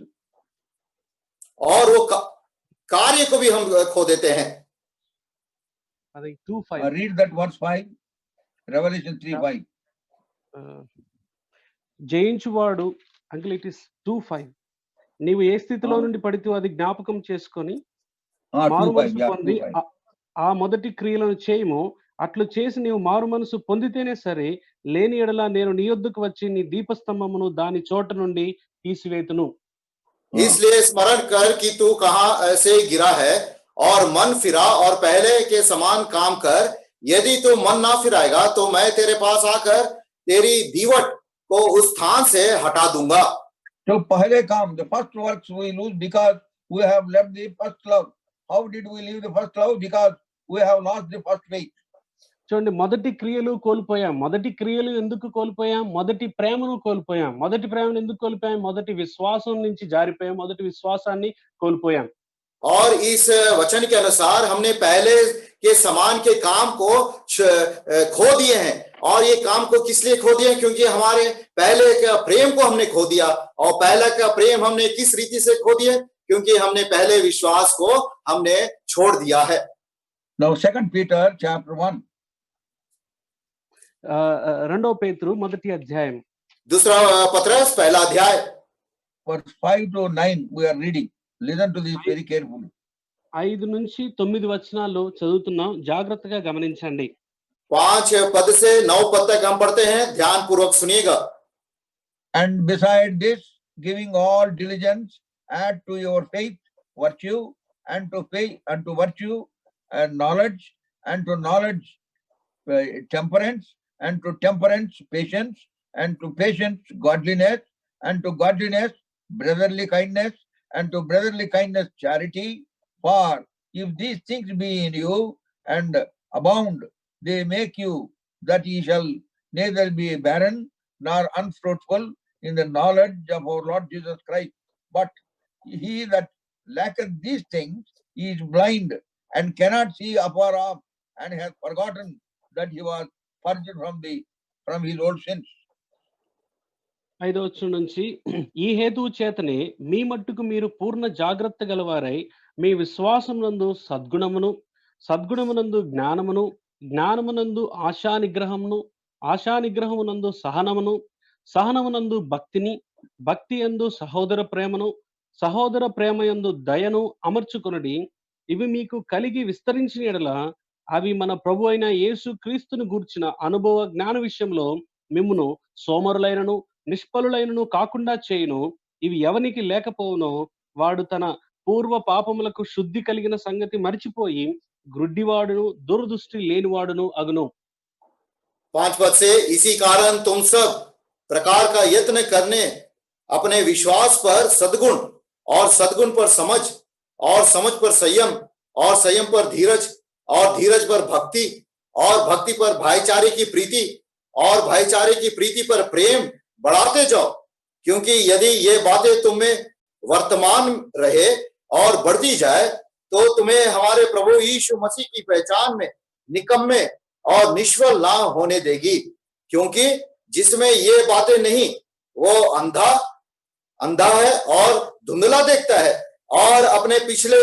और वो कार्य को भी हम खो देते हैं. Read that verse 5, Revelation 3:5. జయించువాడు అంకుల్ ఇట్ ఇస్ 2:5. నీవు ఏ స్థితిలో నుండి పడితే అది జ్ఞాపకం చేసుకొని మారు మనసు పొంది ఆ మొదటి క్రియలను చేయము. అట్లు చేసి నీవు మారు మనసు పొందితేనే సరే, లేని ఎడల నేను నీ యొద్దకు వచ్చి నీ దీపస్తంభమును దాని చోట నుండి తీసివేతును. इसलिए स्मरण कर कि तू कहां से गिरा है और मन फिरा और पहले के समान काम कर. यदि तू मन ना फिराएगा तो मैं तेरे पास आकर तेरी दीवट को उस स्थान से हटा दूंगा. तो पहले काम, the first works we lose because we have left the first love. How did we leave the first love? Because we have lost the first faith. చూడండి, మొదటి క్రియలు కోల్పోయాం. మొదటి క్రియలు ఎందుకు కోల్పోయాం? మొదటి ప్రేమను కోల్పోయాం. మొదటి ప్రేమను ఎందుకు కోల్పోయాం? మొదటి విశ్వాసం నుంచి జారిపోయాం. మొదటి విశ్వాసాన్ని కోల్పోయాం. और इस वचन के अनुसार हमने पहले के समान के काम को खो दिए हैं। और ये काम को किस लिए खो दिए? क्योंकि हमारे पहले का प्रेम को हमने खो दिया। और पहला का प्रेम हमने किस रीति से खो दिया? क्योंकि हमने पहले विश्वास को हमने छोड़ दिया है। Now 2 Peter chapter 1. రెండవ పేతురు మొదటి అధ్యాయం दूसरा पत्रस पहला अध्याय verse 5 to 9 we are reading. Listen to this very carefully. 5 నుంచి 9 వచనాలు చదువుతున్నాం. జాగ్రత్తగా గమనించండి. 5 पद से 9 पद तक हम पढ़ते हैं, ध्यान पूर्वक सुनिएगा। And beside this, giving all diligence, add to your faith virtue, and to faith and to virtue and knowledge, and to knowledge temperance, and to temperance patience, and to patience godliness, and to godliness brotherly kindness, and to brotherly kindness charity. For if these things be in you and abound, they make you that ye shall neither be barren nor unfruitful in the knowledge of our Lord Jesus Christ. But he that lacketh these things is blind and cannot see afar off, and has forgotten that he was purged from his old sins. 5వ వచనం నుంచి, ఈ హేతువు చేతనే మీ మట్టుకు మీరు పూర్ణ జాగ్రత్త గలవారై మీ విశ్వాసమునందు సద్గుణమును, సద్గుణమునందు జ్ఞానమును, జ్ఞానమునందు ఆశానిగ్రహమును, ఆశానిగ్రహమునందు సహనమును, సహనమునందు భక్తిని, భక్తి యందు సహోదర ప్రేమను, సహోదర ప్రేమయందు దయను అమర్చుకొనుడి. ఇవి మీకు కలిగి విస్తరించిన ఎడల అవి మన ప్రభు అయిన యేసు క్రీస్తును గూర్చిన అనుభవ జ్ఞాన విషయంలో మిమ్మును సోమరులైనను నిష్ఫలులైనను కాకుండా చేయును. ఇవి ఎవనికి లేకపోవునో వాడు తన పూర్వ పాపములకు శుద్ధి కలిగిన సంగతి మరిచిపోయి గ్రుడ్డివాడును దురదృష్టి లేనివాడును అగును. 5 पद से, इसी कारण तुम सब प्रकार का यत्न करने अपने विश्वास पर सद्गुण, और सद्गुण पर समझ, और समझ पर संयम, और संयम पर धीरज, और धीरज पर भक्ति, और भक्ति पर भाईचारे की प्रीति, और भाईचारे की प्रीति पर प्रेम बढ़ाते जाओ। क्योंकि यदि ये बातें तुम में वर्तमान रहे और बढ़ती जाए, तो तुम्हें हमारे प्रभु यीशु मसीह की पहचान में निकम्मे और निष्फल ना होने देगी। क्योंकि जिसमें ये बातें नहीं, वो अंधा है और धुंधला देखता है, और अपने पिछले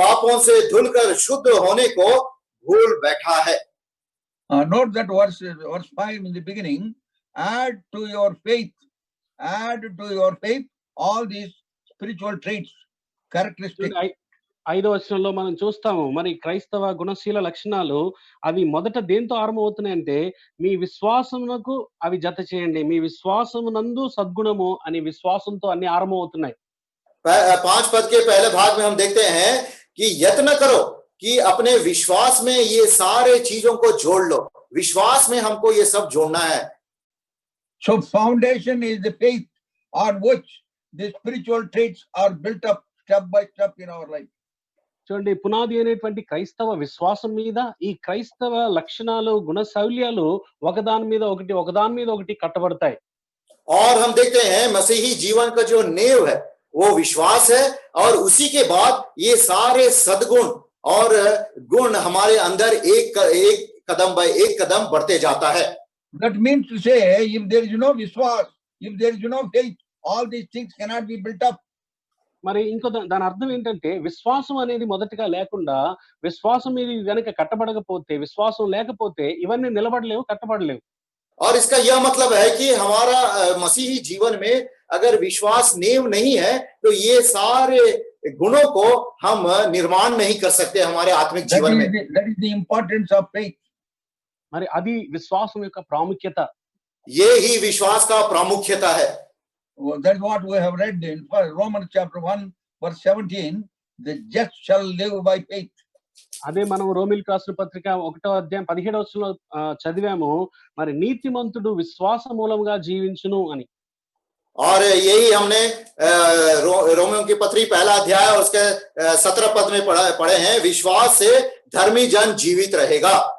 पापों से धुलकर शुद्ध होने को भूल बैठा है। Note that verse 5 in the beginning. Add to your faith all these spiritual traits, characteristics. 5వ వచనంలో మనం చూస్తాము, మరి క్రైస్తవ గుణశీల లక్షణాలు అవి మొదట దేంతో ఆరంభమవుతున్నాయంటే మీ విశ్వాసమునకు అవి జత చేయండి. మీ విశ్వాసమునందు సద్గుణము అని విశ్వాసంతో అన్ని ఆరంభమవుతున్నాయి. 5 पद के पहले भाग में हम देखते हैं कि यत्न करो कि अपने विश्वास में ये सारे चीजों को जोड़ लो। विश्वास में हमको ये सब जोड़ना है। So foundation is the faith on which the spiritual traits are built up step by step in our life. చూడండి, పునాది అనేటువంటి క్రైస్తవ విశ్వాసం మీద ఈ క్రైస్తవ లక్షణాలు గుణశైల్యాలు ఒకదాని మీద ఒకటి కట్టబడతాయి. और हम देखते हैं मसीही जीवन का जो नींव है वो विश्वास है, और उसी के बाद ये सारे सद्गुण और गुण हमारे अंदर एक कदम बाय एक कदम बढ़ते जाता है। That means to say, if there is no vishwas, if there is no faith, all these things cannot be built up. మరి ఇంకో దాని అర్థం ఏంటంటే, విశ్వాసం అనేది మొదటగా లేకుండా, విశ్వాసం మీద గనక కట్టబడకపోతే, విశ్వాసం లేకపోతే ఇవన్నీ నిలబడలేవు, కట్టబడలేవు. और इसका यह मतलब है कि हमारा मसीही जीवन में अगर विश्वास नींव नहीं है, तो ये सारे गुणों को हम निर्माण नहीं कर सकते हमारे आत्मिक जीवन में। That is the importance of faith. మరి అది విశ్వాసం యొక్క ప్రాముఖ్యత. ये ही विश्वास का प्रामुख्यता है। That's what we have read in Romans chapter 1 verse 17. The just shall live by faith. అదే మనం రోమిల్కి రాసిన పత్రిక 1వ అధ్యాయం 17వ వచనంలో చదివాము, మరి నీతిమంతుడు విశ్వాస మూలంగా జీవించును అని. और यही हमने रोमियों की पत्री पहला अध्याय और उसके 17 पद में पढ़े हैं, विश्वास से धर्मी जन जीवित रहेगा।